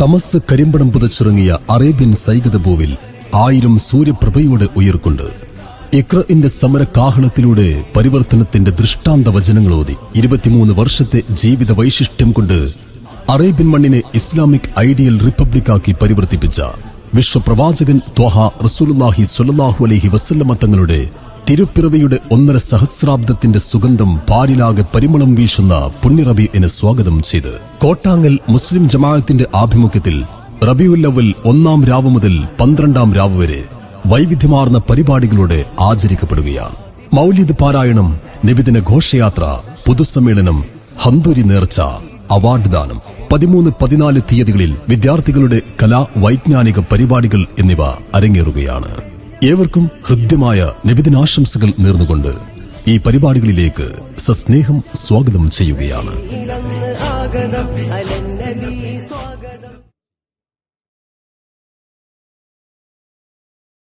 തമസ് കരിമ്പടം പുതച്ചിറങ്ങിയ അറേബ്യൻ സൈകത ഭൂവിൽ 1000 സൂര്യപ്രഭയോടെ ഉയർക്കൊണ്ട് ഇഖ്റഇന്റെ സമരകാഹളത്തിലൂടെ പരിവർത്തനത്തിന്റെ ദൃഷ്ടാന്ത വചനങ്ങളോതി 23 വർഷത്തെ ജീവിത വൈശിഷ്ട്യം കൊണ്ട് അറേബ്യൻ മണ്ണിനെ ഇസ്ലാമിക് ഐഡിയൽ റിപ്പബ്ലിക്കാക്കി പരിവർത്തിപ്പിച്ച വിശ്വപ്രവാചകൻ ത്വഹ റസൂലുള്ളാഹി സ്വല്ലല്ലാഹു അലൈഹി വസല്ലമ തങ്ങളുടെ തിരുപ്പിറവിയുടെ 1.5 സഹസ്രാബ്ദത്തിന്റെ സുഗന്ധം പാരിലാകെ പരിമളം വീശുന്ന പുണ്യറബീഇനെ സ്വാഗതം ചെയ്ത് കോട്ടാങ്ങൽ മുസ്ലിം ജമാഅത്തിന്റെ ആഭിമുഖ്യത്തിൽ റബീഉൽ അവ്വൽ 1-ാം രാവ് മുതൽ 12-ാം രാവ് വരെ വൈവിധ്യമാർന്ന പരിപാടികളോടെ ആചരിക്കപ്പെടുകയാണ്. മൗലിദ് പാരായണം, നബിദിന ഘോഷയാത്ര, പൊതുസമ്മേളനം, ഹന്ദൂരി നേർച്ച, അവാർഡ് ദാനം, 13-14 തീയതികളിൽ വിദ്യാർത്ഥികളുടെ കലാ വൈജ്ഞാനിക പരിപാടികൾ എന്നിവ അരങ്ങേറുകയാണ്. ഏവർക്കും ഹൃദ്യമായ നബിദിനാശംസകൾ നേർന്നുകൊണ്ട് ഈ പരിപാടികളിലേക്ക് സസ്നേഹം സ്വാഗതം ചെയ്യുകയാണ്.